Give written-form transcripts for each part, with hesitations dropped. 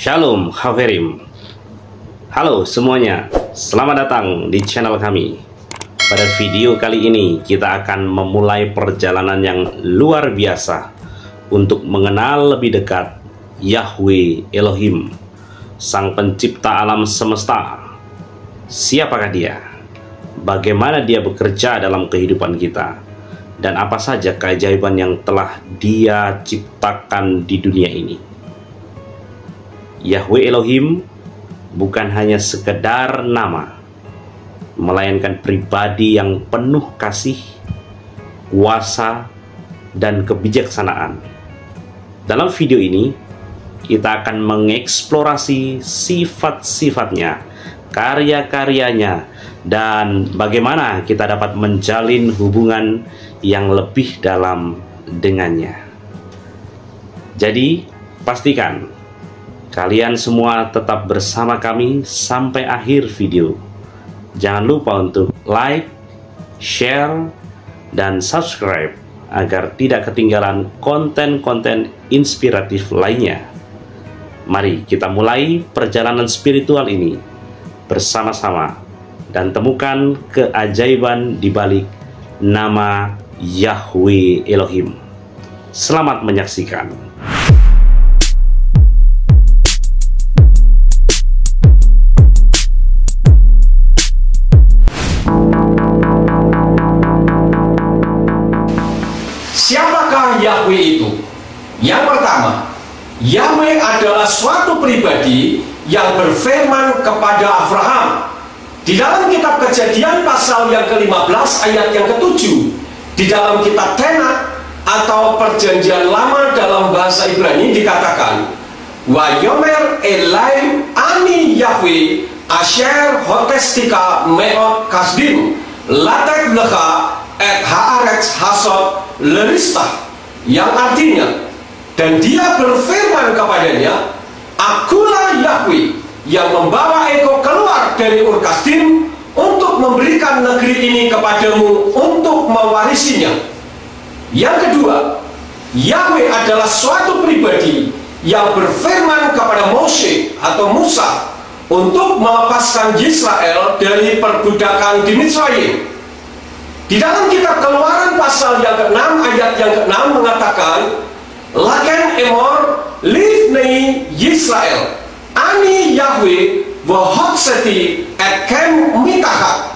Shalom Haverim. Halo semuanya, selamat datang di channel kami. Pada video kali ini kita akan memulai perjalanan yang luar biasa untuk mengenal lebih dekat Yahweh Elohim, Sang Pencipta alam semesta. Siapakah Dia? Bagaimana Dia bekerja dalam kehidupan kita? Dan apa saja keajaiban yang telah Dia ciptakan di dunia ini? Yahweh Elohim bukan hanya sekedar nama, melainkan pribadi yang penuh kasih, kuasa, dan kebijaksanaan. Dalam video ini, kita akan mengeksplorasi sifat-sifatnya, karya-karyanya, dan bagaimana kita dapat menjalin hubungan yang lebih dalam dengannya. Jadi, pastikan kalian semua tetap bersama kami sampai akhir video. Jangan lupa untuk like, share, dan subscribe agar tidak ketinggalan konten-konten inspiratif lainnya. Mari kita mulai perjalanan spiritual ini bersama-sama dan temukan keajaiban di balik nama Yahweh Elohim. Selamat menyaksikan. Siapakah Yahweh itu? Yang pertama, Yahweh adalah suatu pribadi yang berfirman kepada Abraham. Di dalam kitab Kejadian pasal yang ke-15 ayat yang ke-7, di dalam kitab Tanakh atau Perjanjian Lama dalam bahasa Ibrani dikatakan, Wayomer Elaim ani Yahweh asher hotestika meot kasdim latek lecha et haaretz hasot leristah, yang artinya, dan dia berfirman kepadanya, akulah Yahweh yang membawa engkau keluar dari Ur Kasdim untuk memberikan negeri ini kepadamu untuk mewarisinya. Yang kedua, Yahweh adalah suatu pribadi yang berfirman kepada Moshe atau Musa untuk melepaskan Israel dari perbudakan di Mitzrayim. Di dalam kitab Keluaran pasal yang ke-6 ayat yang ke-6 mengatakan, Laken emor livnei Yisrael ani Yahweh wahotseti et kem mitahat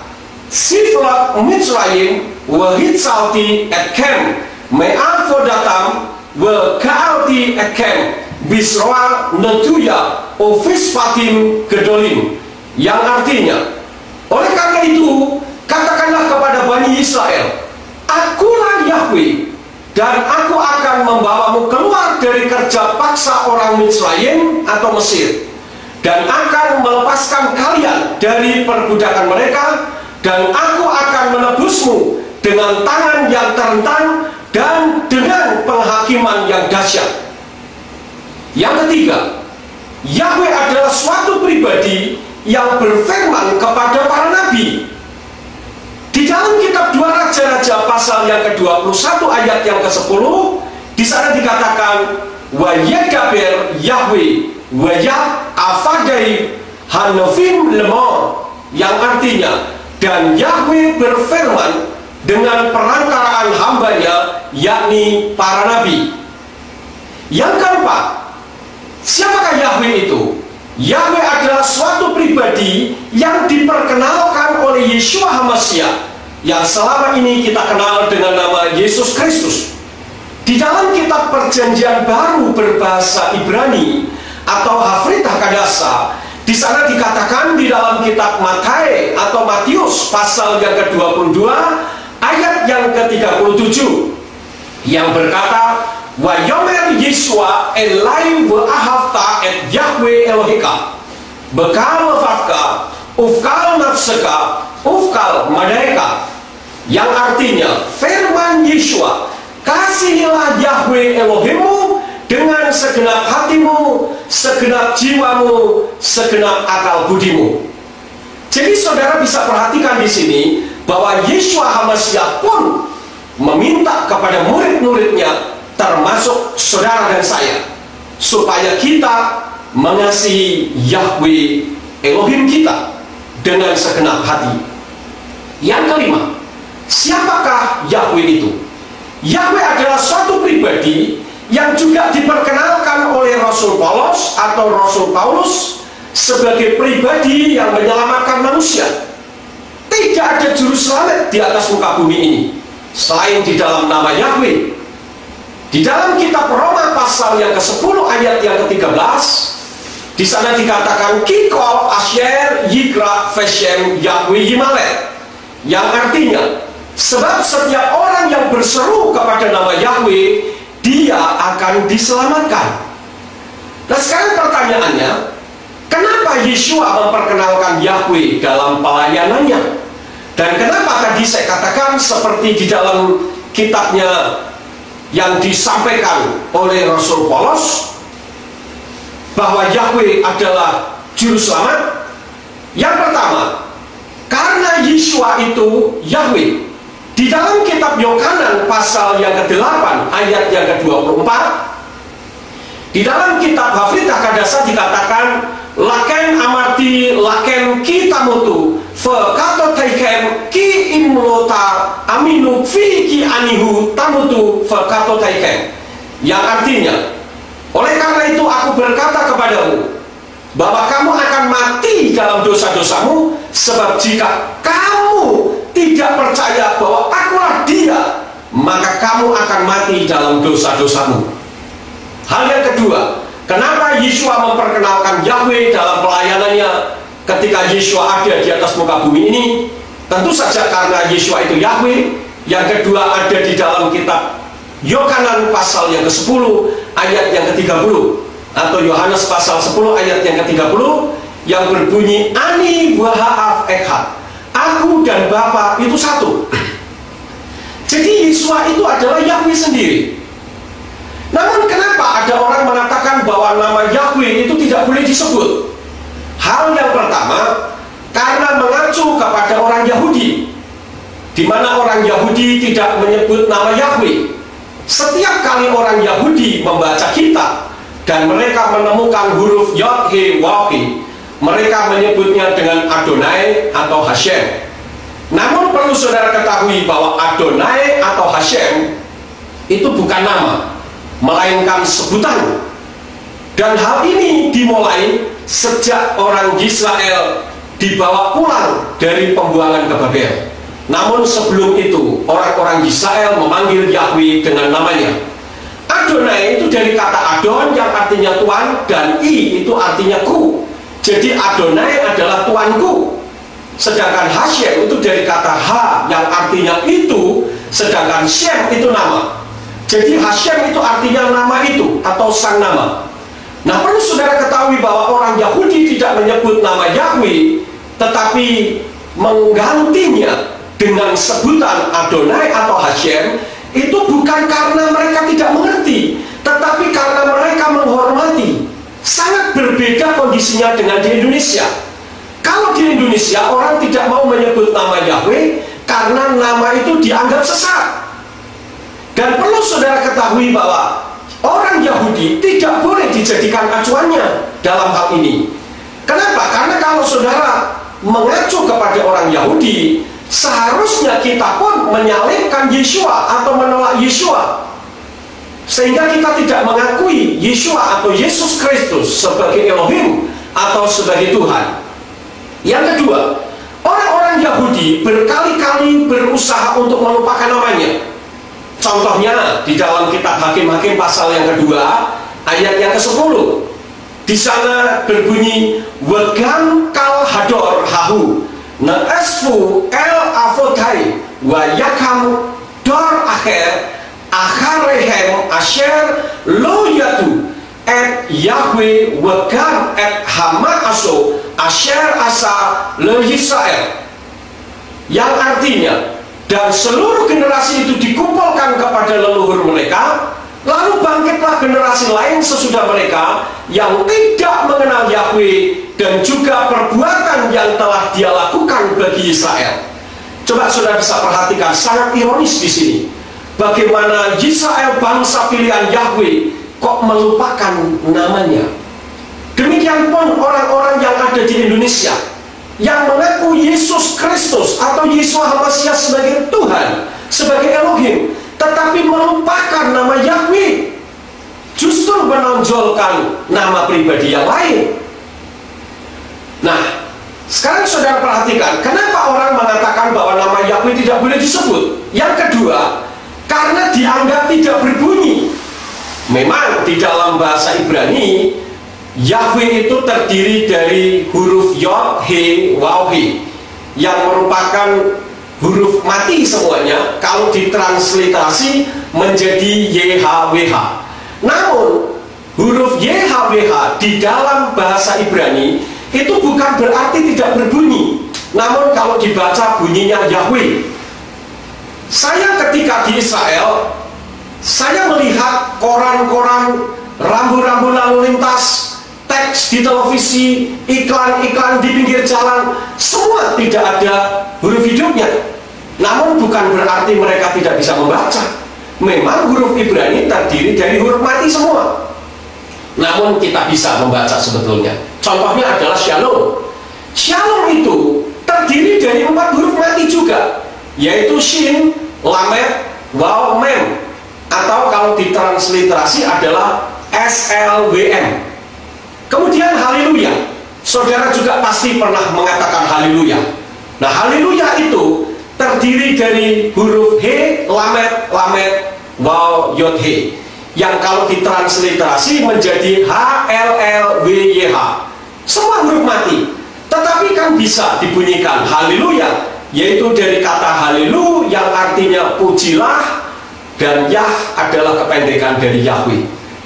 siflat Mitzrayim wahitsalti et kem me'avodatam wa ka'alti et kem bisroa netuya ofispatim gedolim, yang artinya, oleh karena itu katakanlah kepada Bani Israel, akulah Yahweh, dan aku akan membawamu keluar dari kerja paksa orang Mitzrayim atau Mesir, dan akan melepaskan kalian dari perbudakan mereka, dan aku akan menebusmu dengan tangan yang terentang dan dengan penghakiman yang dahsyat. Yang ketiga, Yahweh adalah suatu pribadi yang berfirman kepada para nabi. Di dalam kitab 2 Raja-Raja pasal yang ke-21 ayat yang ke-10, di sana dikatakan, wa yedaber Yahweh wa ya afadai hanofim lemor, yang artinya, dan Yahweh berfirman dengan perantaraan hambanya, yakni para nabi. Yang keempat, siapakah Yahweh itu? Yahweh adalah suatu pribadi yang diperkenalkan oleh Yeshua HaMashiach, yang selama ini kita kenal dengan nama Yesus Kristus. Di dalam kitab Perjanjian Baru berbahasa Ibrani atau Hafrit Hakadasa, di sana dikatakan di dalam kitab Matius atau Matius pasal yang ke-22 ayat yang ke-37 yang berkata, wa yomer Yeshua elaim wa ahavta et Yahweh Elohika bekal lefafka ufkal nafseka ufkal madaika, yang artinya, firman Yeshua, kasihilah Yahweh Elohimmu dengan segenap hatimu, segenap jiwamu, segenap akal budimu. Jadi saudara bisa perhatikan di sini bahwa Yeshua HaMashiach pun meminta kepada murid-muridnya, termasuk saudara dan saya, supaya kita mengasihi Yahweh Elohim kita dengan segenap hati. Yang kelima, siapakah Yahweh itu? Yahweh adalah suatu pribadi yang juga diperkenalkan oleh Rasul Paulus atau Rasul Paulus sebagai pribadi yang menyelamatkan manusia. Tidak ada juru selamat di atas muka bumi ini selain di dalam nama Yahweh. Di dalam kitab Roma pasal yang ke-10 ayat yang ke-13, di sana dikatakan Kikol Asher Yikra Veshem Yahweh Yimalek, yang artinya sebab setiap orang yang berseru kepada nama Yahweh, dia akan diselamatkan. Nah, sekarang pertanyaannya, kenapa Yeshua memperkenalkan Yahweh dalam pelayanannya? Dan kenapa tadi saya katakan seperti di dalam kitabnya yang disampaikan oleh Rasul Paulus bahwa Yahweh adalah juru selamat? Yang pertama, karena Yeshua itu Yahweh. Di dalam kitab Yohanan pasal yang ke-8 ayat yang ke-24, di dalam kitab Hafitah Kadasa dikatakan laken amarti laken kita mutu fe kato taiken ki imlota aminu fi ki anihu tamutu fe kato taiken, yang artinya, oleh karena itu aku berkata kepadamu bahwa kamu akan mati dalam dosa-dosamu, sebab jika kamu tidak percaya bahwa akulah dia, maka kamu akan mati dalam dosa-dosamu. Hal yang kedua, kenapa Yeshua memperkenalkan Yahweh dalam pelayanannya ketika Yeshua ada di atas muka bumi ini? Tentu saja karena Yeshua itu Yahweh. Yang kedua ada di dalam kitab Yohanan pasal yang ke-10 ayat yang ke-30, atau Yohanes pasal 10 ayat yang ke-30, yang berbunyi Ani wa ha'af echad, aku dan Bapa itu satu. Jadi Yeshua itu adalah Yahweh sendiri. Namun kenapa ada orang mengatakan bahwa nama Yahweh itu tidak boleh disebut? Hal yang pertama, karena mengacu kepada orang Yahudi, di mana orang Yahudi tidak menyebut nama Yahweh. Setiap kali orang Yahudi membaca kitab dan mereka menemukan huruf Yod He Waw He, mereka menyebutnya dengan Adonai atau Hashem. Namun perlu saudara ketahui bahwa Adonai atau Hashem itu bukan nama, melainkan sebutan. Dan hal ini dimulai sejak orang Israel dibawa pulang dari pembuangan ke Babel. Namun sebelum itu orang-orang Israel memanggil Yahweh dengan namanya. Adonai itu dari kata Adon yang artinya Tuhan, dan I itu artinya ku. Jadi Adonai adalah Tuanku. Sedangkan Hashem itu dari kata Ha yang artinya itu, sedangkan Shem itu nama. Jadi Hashem itu artinya nama itu atau sang nama. Nah, perlu saudara ketahui bahwa orang Yahudi tidak menyebut nama Yahweh, tetapi menggantinya dengan sebutan Adonai atau Hashem, itu bukan karena mereka tidak mengerti, tetapi karena mereka menghormati. Sangat berbeda kondisinya dengan di Indonesia. Kalau di Indonesia orang tidak mau menyebut nama Yahweh karena nama itu dianggap sesat. Dan perlu saudara ketahui bahwa orang Yahudi tidak boleh dijadikan acuannya dalam hal ini. Kenapa? Karena kalau saudara mengacu kepada orang Yahudi, seharusnya kita pun menyalibkan Yeshua atau menolak Yeshua, sehingga kita tidak mengakui Yeshua atau Yesus Kristus sebagai Elohim atau sebagai Tuhan. Yang kedua, orang-orang Yahudi berkali-kali berusaha untuk melupakan namanya. Contohnya di dalam kitab Hakim-Hakim pasal yang kedua ayat yang ke-10, di sana berbunyi Wegam kal hador hahu na esfu el avodai wa yakam dor akhir akharehem asher lo yatu et Yahweh wegam et hama aso asher asa le Yisrael, yang artinya, dan seluruh generasi itu dikumpulkan kepada leluhur mereka, lalu bangkitlah generasi lain sesudah mereka yang tidak mengenal Yahweh dan juga perbuatan yang telah dia lakukan bagi Israel. Coba saudara bisa perhatikan, sangat ironis di sini. Bagaimana Israel, bangsa pilihan Yahweh, kok melupakan namanya. Demikian pun orang-orang yang ada di Indonesia yang mengaku Yesus Kristus atau Yeshua HaMashiach sebagai Tuhan, sebagai Elohim, tetapi melupakan nama Yahweh, justru menonjolkan nama pribadi yang lain. Nah, sekarang saudara perhatikan, kenapa orang mengatakan bahwa nama Yahweh tidak boleh disebut? Yang kedua, karena dianggap tidak berbunyi. Memang di dalam bahasa Ibrani, Yahweh itu terdiri dari huruf Yod, He, Waw, He, yang merupakan huruf mati semuanya kalau ditransliterasi menjadi YHWH. Namun huruf YHWH di dalam bahasa Ibrani itu bukan berarti tidak berbunyi, namun kalau dibaca bunyinya Yahweh. Saya ketika di Israel, saya melihat koran-koran, rambu-rambu lalu lintas, teks di televisi, iklan-iklan di pinggir jalan, semua tidak ada huruf hidupnya. Namun bukan berarti mereka tidak bisa membaca. Memang huruf Ibrani terdiri dari huruf mati semua, namun kita bisa membaca sebetulnya. Contohnya adalah Shalom. Shalom itu terdiri dari 4 huruf mati juga, yaitu Shin, Lamed, Waw, Mem, atau kalau ditransliterasi adalah SLWM. Kemudian haleluya. Saudara juga pasti pernah mengatakan haleluya. Nah, haleluya itu terdiri dari huruf He, Lamed, Lamed, Waw, Yod, He, yang kalau ditransliterasi menjadi HLLWYH. Semua huruf mati, tetapi kan bisa dibunyikan haleluya, yaitu dari kata halelu yang artinya pujilah, dan Yah adalah kependekan dari Yahweh.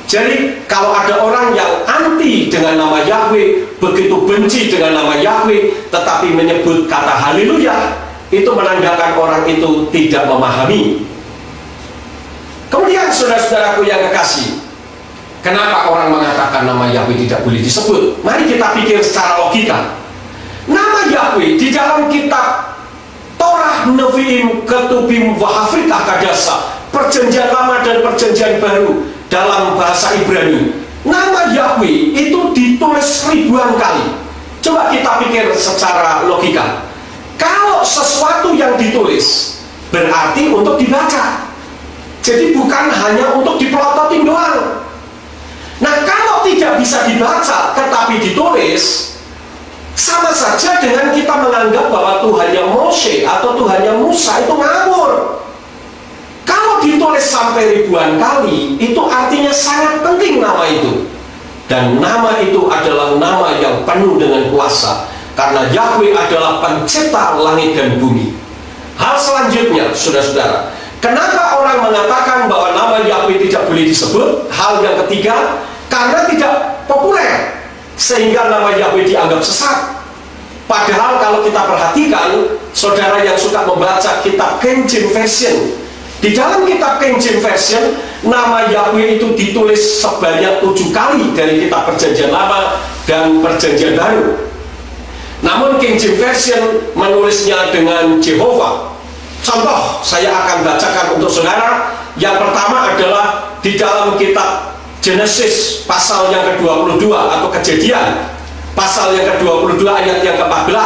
Jadi kalau ada orang yang anti dengan nama Yahweh, begitu benci dengan nama Yahweh, tetapi menyebut kata haleluya, itu menandakan orang itu tidak memahami. Kemudian saudara-saudaraku yang kekasih, kenapa orang mengatakan nama Yahweh tidak boleh disebut? Mari kita pikir secara logika. Nama Yahweh di dalam kitab Torah, Nevi'im, Ketubim, Wahafritah, Kadasa, Perjanjian Lama dan Perjanjian Baru, dalam bahasa Ibrani, nama Yahweh itu ditulis ribuan kali. Coba kita pikir secara logika. Kalau sesuatu yang ditulis berarti untuk dibaca, jadi bukan hanya untuk dipelototin doang. Nah, kalau tidak bisa dibaca tetapi ditulis, sama saja dengan kita menganggap bahwa Tuhannya Moshe atau Tuhannya Musa itu ngawur. Kalau ditulis sampai ribuan kali, itu artinya sangat penting nama itu. Dan nama itu adalah nama yang penuh dengan kuasa, karena Yahweh adalah pencipta langit dan bumi. Hal selanjutnya, saudara-saudara, kenapa orang mengatakan bahwa nama Yahweh tidak boleh disebut? Hal yang ketiga, karena tidak populer, sehingga nama Yahweh dianggap sesat. Padahal kalau kita perhatikan, saudara yang suka membaca kitab King James Version, di dalam kitab King James Version, nama Yahweh itu ditulis sebanyak 7 kali dari kitab Perjanjian Lama dan Perjanjian Baru. Namun King James Version menulisnya dengan Jehovah. Contoh, saya akan bacakan untuk saudara. Yang pertama adalah di dalam kitab Genesis pasal yang ke-22 atau Kejadian pasal yang ke-22 ayat yang ke-14.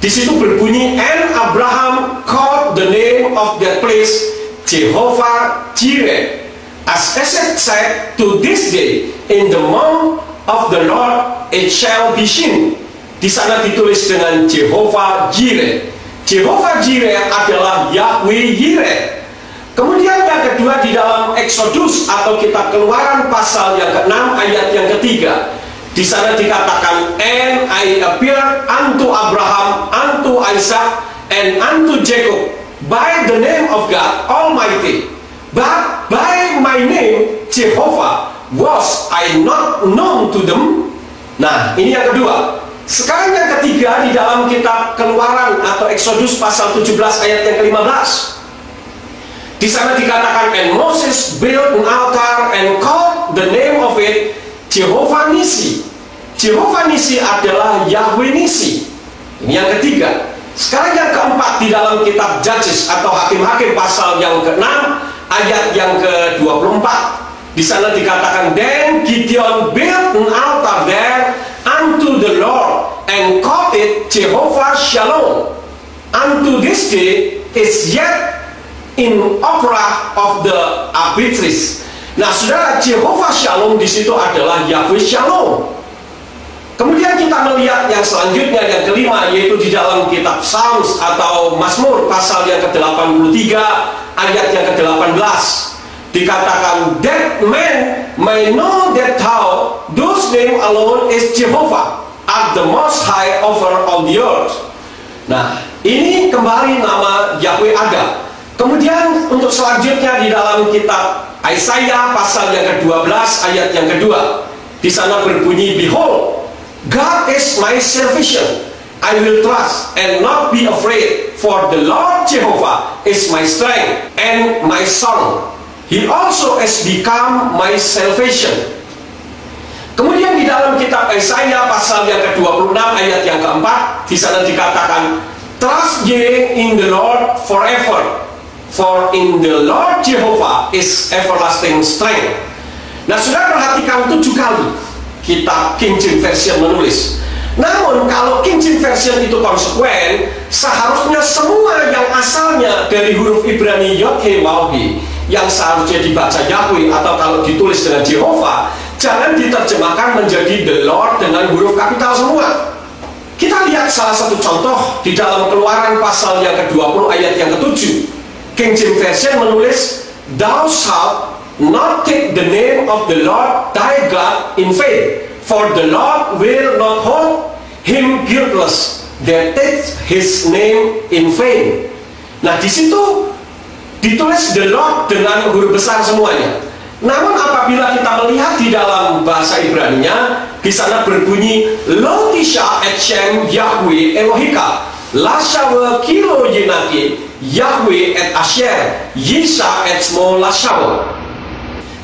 Di situ berbunyi, and Abraham called the name of that place Jehovah Jireh, as Esek said, to this day in the mount of the Lord it shall be seen. Di sana ditulis dengan Jehovah Jireh. Jehovah Jireh adalah Yahweh Yireh. Kemudian yang kedua di dalam Exodus atau kitab Keluaran pasal yang ke-6 ayat yang ketiga. Di sana dikatakan, and I appeared unto Abraham, unto Isaac, and unto Jacob by the name of God Almighty, but by my name Jehovah was I not known to them. Nah, ini yang kedua. Sekarang yang ketiga di dalam kitab Keluaran atau Exodus pasal 17 ayat yang ke-15. Di sana dikatakan, and Moses built an altar and called the name of it Jehovah Nisi. Jehovah Nisi adalah Yahweh Nisi. Ini yang ketiga. Sekarang yang keempat di dalam kitab Judges atau Hakim-Hakim pasal yang ke-6 ayat yang ke-24. Di sana dikatakan, then Gideon built an altar there unto the Lord and called it Jehovah Shalom. Unto this day is yet in opera of the arbitraries. Nah, saudara, Jehovah Shalom di situ adalah Yahweh Shalom. Kemudian kita melihat yang selanjutnya, yang kelima, yaitu di dalam kitab Psalms atau Mazmur pasal yang ke-83 ayat yang ke-18. Dikatakan, that man may know that thou, whose name alone is Jehovah, art the most high over all the earth. Nah, ini kembali nama Yahweh ada. Kemudian untuk selanjutnya di dalam kitab Yesaya pasal yang ke-12 ayat yang kedua, di sana berbunyi, behold, God is my salvation. I will trust and not be afraid, for the Lord Jehovah is my strength and my song. He also has become my salvation. Kemudian di dalam kitab Yesaya pasal yang ke-26 ayat yang keempat, di sana dikatakan, trust ye in the Lord forever, for in the Lord Jehovah is everlasting strength. Nah, sudah perhatikan 7 kali kitab King James Version menulis. Namun kalau King James Version itu konsekuen, seharusnya semua yang asalnya dari huruf Ibrani Yod He Waw He, yang seharusnya dibaca Yahweh atau kalau ditulis dengan Jehovah, jangan diterjemahkan menjadi the Lord dengan huruf kapital semua. Kita lihat salah satu contoh di dalam Keluaran pasal yang ke-20 ayat yang ke-7. King James Version menulis, thou shalt not take the name of the Lord thy God in vain, for the Lord will not hold him guiltless that takes his name in vain. Nah, di situ ditulis the Lord dengan huruf besar semuanya. Namun apabila kita melihat di dalam bahasa Ibraninya, di sana berbunyi Lo tisha et shem Yahweh Elohika, Lashawa kilo yenaki Yahweh et asher Yisha et smo lashawa.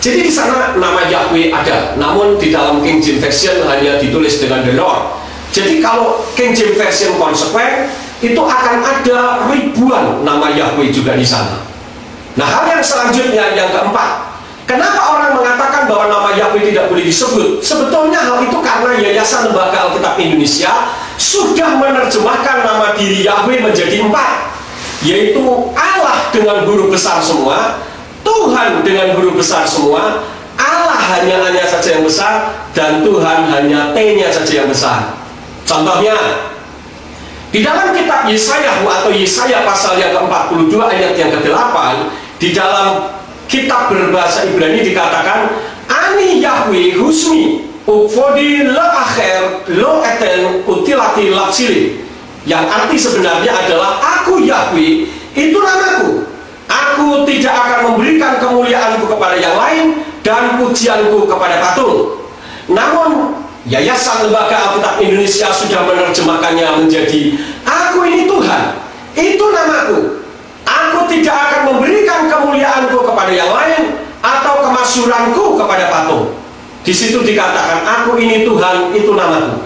Jadi di sana nama Yahweh ada, namun di dalam King James Version hanya ditulis dengan the Lord. Jadi kalau King James Version konsekuen, itu akan ada ribuan nama Yahweh juga di sana. Nah, hal yang selanjutnya, yang keempat, kenapa orang mengatakan bahwa nama Yahweh tidak boleh disebut? Sebetulnya hal itu karena Yayasan Lembaga Alkitab Indonesia sudah menerjemahkan nama diri Yahweh menjadi 4, yaitu Allah dengan huruf besar semua, Tuhan dengan huruf besar semua, Allah hanya saja yang besar, dan Tuhan hanya T-nya saja yang besar. Contohnya, di dalam kitab Yesaya atau Yesaya pasal yang ke-42 ayat yang ke-8, di dalam kitab berbahasa Ibrani dikatakan, Ani Yahweh husmi ukfodi le akhir lo eten utilati lapsili, yang arti sebenarnya adalah aku Yahweh, itu namaku. Aku tidak akan memberikan kemuliaanku kepada yang lain dan pujianku kepada patung. Namun Yayasan Lembaga Alkitab Indonesia sudah menerjemahkannya menjadi aku ini Tuhan, itu namaku. Aku tidak akan memberikan kemuliaanku kepada yang lain atau kemasyhuranku kepada patung. Di situ dikatakan aku ini Tuhan, itu namaku.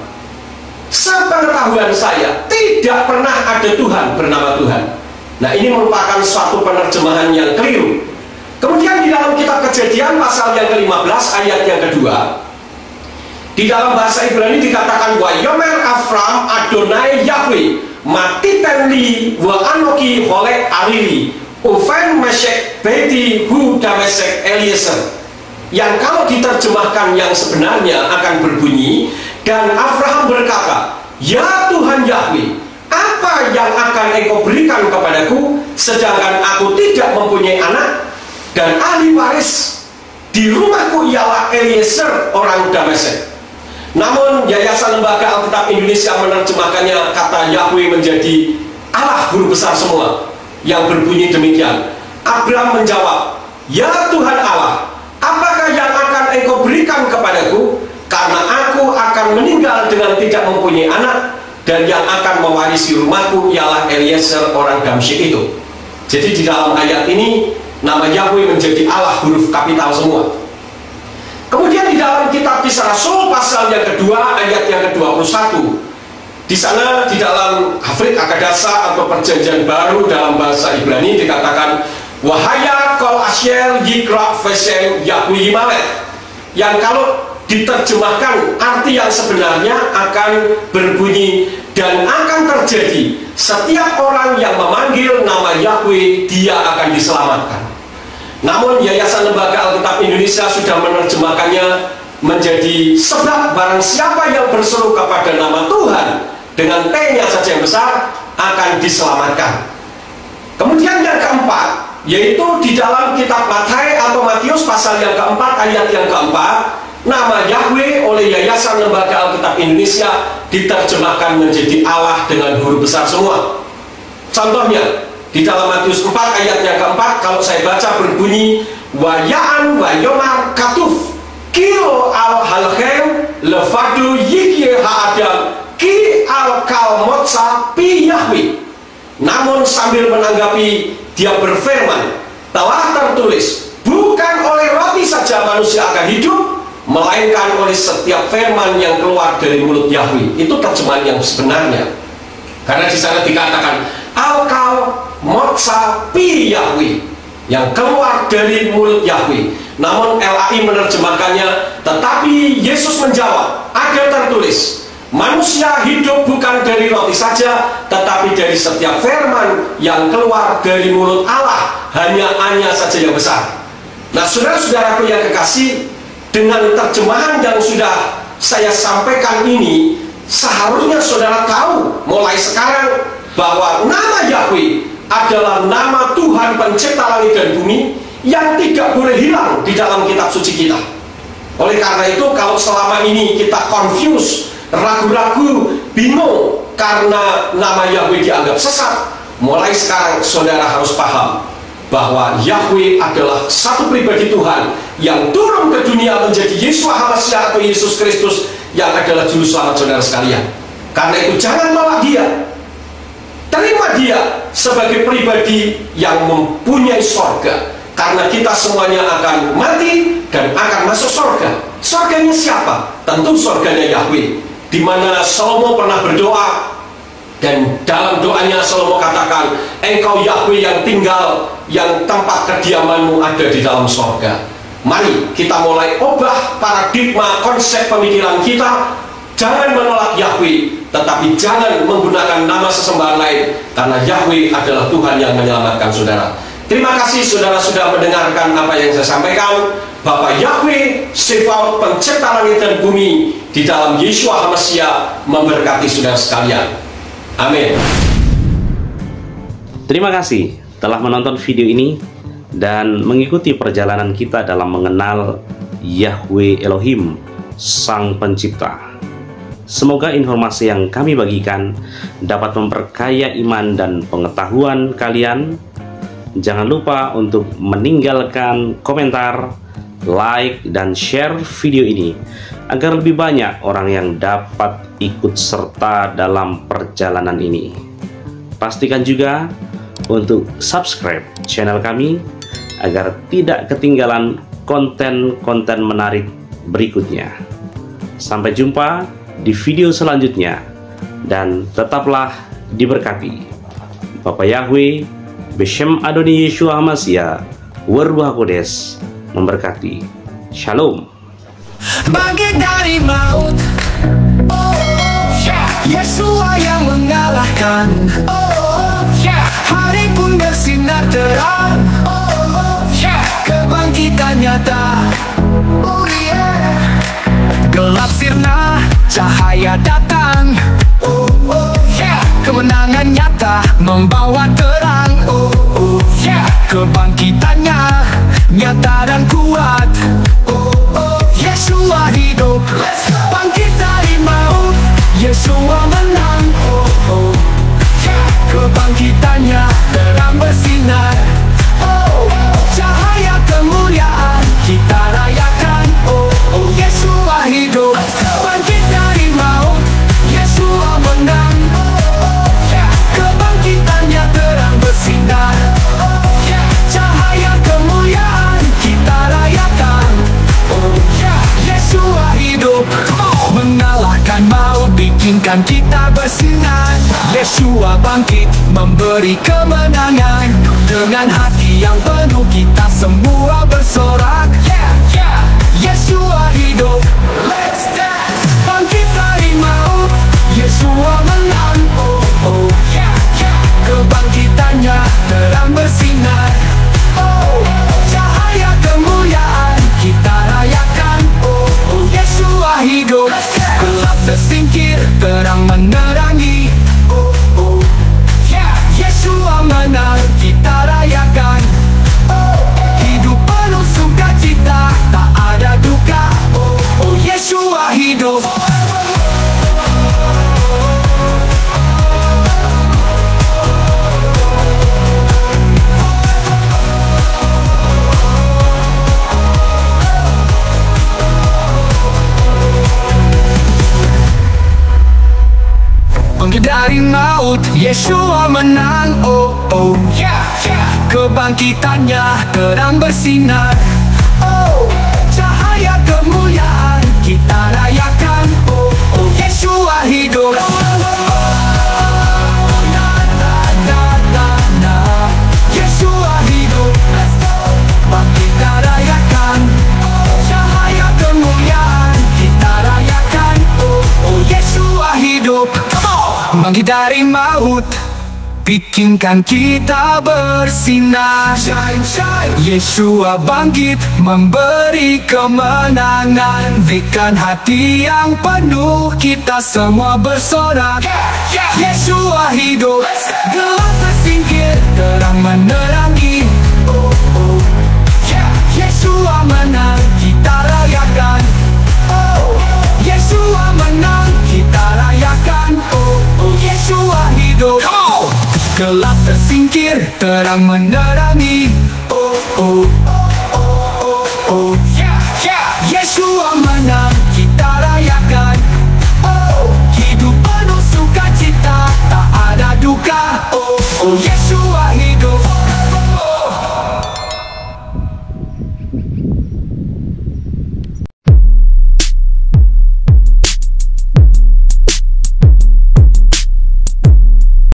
Sepengetahuan saya tidak pernah ada Tuhan bernama Tuhan. Nah, ini merupakan suatu penerjemahan yang keliru. Kemudian di dalam kitab Kejadian pasal yang ke-15 ayat yang kedua, di dalam bahasa Ibrani dikatakan wa yomer Avram Adonai Yahweh matitenli wa anoki holek arili uven mesek beti hu damesek Eliezer, yang kalau diterjemahkan yang sebenarnya akan berbunyi, dan Abraham berkata, ya Tuhan Yahweh, apa yang akan engkau berikan kepadaku sedangkan aku tidak mempunyai anak, dan ahli waris di rumahku ialah Eliezer orang Damasek. Namun Yayasan Lembaga Alkitab Indonesia menerjemahkannya kata Yahweh menjadi Allah huruf besar semua, yang berbunyi demikian. Abraham menjawab, ya Tuhan Allah, apakah yang akan engkau berikan kepadaku, karena aku akan meninggal dengan tidak mempunyai anak, dan yang akan mewarisi rumahku ialah Eliezer orang Damsyik itu. Jadi di dalam ayat ini nama Yahweh menjadi Allah huruf kapital semua. Kemudian di dalam kitab Kisah Rasul pasal yang kedua ayat yang ke-21, di sana di dalam Hafrit Akadasa atau Perjanjian Baru dalam bahasa Ibrani dikatakan Wahaya kol asyel yikra vesem Yahweh Yimalet, yang kalau diterjemahkan arti yang sebenarnya akan berbunyi, dan akan terjadi setiap orang yang memanggil nama Yahweh dia akan diselamatkan. Namun Yayasan Lembaga Alkitab Indonesia sudah menerjemahkannya menjadi sebab barang siapa yang berseru kepada nama Tuhan dengan T-nya saja yang besar akan diselamatkan. Kemudian yang keempat, yaitu di dalam kitab Matius atau Matius pasal yang keempat ayat yang keempat, nama Yahweh oleh Yayasan Lembaga Alkitab Indonesia diterjemahkan menjadi Allah dengan huruf besar semua. Contohnya di dalam Matius 4 ayat yang keempat, kalau saya baca berbunyi wayaan wayomar katuf kilo al halchem levadu yikye haadam ki al kalmotsa pi Yahweh. Namun sambil menanggapi, dia berfirman, telah tertulis, bukan oleh roti saja manusia akan hidup, melainkan oleh setiap firman yang keluar dari mulut Yahweh. Itu terjemahan yang sebenarnya, karena di sana dikatakan al-kal motsa pi Yahweh, yang keluar dari mulut Yahweh. Namun LAI menerjemahkannya, tetapi Yesus menjawab, ada tertulis, manusia hidup bukan dari roti saja, tetapi dari setiap firman yang keluar dari mulut Allah. Hanya saja yang besar. Nah, saudara-saudaraku yang kekasih, dengan terjemahan yang sudah saya sampaikan ini, seharusnya saudara tahu mulai sekarang bahwa nama Yahweh adalah nama Tuhan pencipta langit dan bumi yang tidak boleh hilang di dalam kitab suci kita. Oleh karena itu, kalau selama ini kita confuse, ragu-ragu, bingung karena nama Yahweh dianggap sesat, mulai sekarang saudara harus paham bahwa Yahweh adalah satu pribadi Tuhan yang turun ke dunia menjadi Yeshua HaMashiach atau Yesus Kristus yang adalah juru selamat saudara sekalian. Karena itu jangan nolak dia, terima dia sebagai pribadi yang mempunyai sorga, karena kita semuanya akan mati dan akan masuk sorga. Sorganya siapa? Tentu sorganya Yahweh, di mana Salomo pernah berdoa, dan dalam doanya Salomo katakan, engkau Yahweh yang tinggal, yang tempat kediamanmu ada di dalam sorga. Mari kita mulai ubah paradigma konsep pemikiran kita. Jangan menolak Yahweh, tetapi jangan menggunakan nama sesembahan lain, karena Yahweh adalah Tuhan yang menyelamatkan saudara. Terima kasih saudara sudah mendengarkan apa yang saya sampaikan. Bapa Yahweh Sebaot pencipta langit dan bumi di dalam Yeshua HaMashiach memberkati saudara sekalian. Amin. Terima kasih telah menonton video ini dan mengikuti perjalanan kita dalam mengenal Yahweh Elohim, Sang Pencipta. Semoga informasi yang kami bagikan dapat memperkaya iman dan pengetahuan kalian. Jangan lupa untuk meninggalkan komentar, like, dan share video ini agar lebih banyak orang yang dapat ikut serta dalam perjalanan ini. Pastikan juga untuk subscribe channel kami agar tidak ketinggalan konten-konten menarik berikutnya. Sampai jumpa di video selanjutnya, dan tetaplah diberkati. Bapa Yahweh Beshem Adoni Yeshua HaMashiach Waruah Kodes memberkati. Shalom. Bangkit dari maut, Yeshua yang mengalahkan. Hari pun bersinar terang, kebangkitan nyata. Gelap sirna, cahaya datang. Kemenangan nyata membawa terang. Kebangkitannya nyata dan kuat. Yeshua hidup, bangkit dari maut. Yeshua menang. Kebangkitannya terang bersinar. Cahaya kemuliaan kita rayakan. Yeshua hidup, bangkit dari maut. Yeshua menang. Kebangkitannya terang bersinar. Cahaya kemuliaan kita rayakan. Yeshua hidup, mengalahkan maut, bikinkan kita bersinar. Yeshua bangkit, memberi kemenangan. Dengan hati yang penuh kita semua bersorak, yeah, yeah. Yeshua hidup, let's dance. Bangkit dari maut, Yeshua menang, oh, oh, yeah, yeah. Kebangkitannya terang bersinar, oh, cahaya kemuliaan kita rayakan, oh, oh. Yeshua hidup, gelap tersingkir, terang menerangi, oh, oh, yeah. Yeshua menang, kita rayakan, oh, hidup penuh sukacita, tak ada duka, oh, oh. Yeshua hidup. Bangkit dari maut, Yeshua menang, oh, oh, yeah, yeah. Kebangkitannya terang bersinar, oh, cahaya kemuliaan kita rayakan, oh, oh. Yeshua hidup, Yeshua hidup, bangkit kita rayakan, cahaya kemuliaan kita rayakan, oh, oh. Yeshua hidup. Bangkit dari maut, bikinkan kita bersinar. Shine, shine. Yeshua bangkit, memberi kemenangan. Berikan hati yang penuh, kita semua bersorak, yeah, yeah. Yeshua hidup, gelap tersingkir, terang menerangi, oh, oh, yeah. Yeshua menang, kita rayakan, oh, Yeshua menang, kita rayakan, oh, oh. Yeshua hidup, gelap tersingkir, terang menerangi, oh, oh, oh, oh, oh, yeah, yeah. Yeshua menang.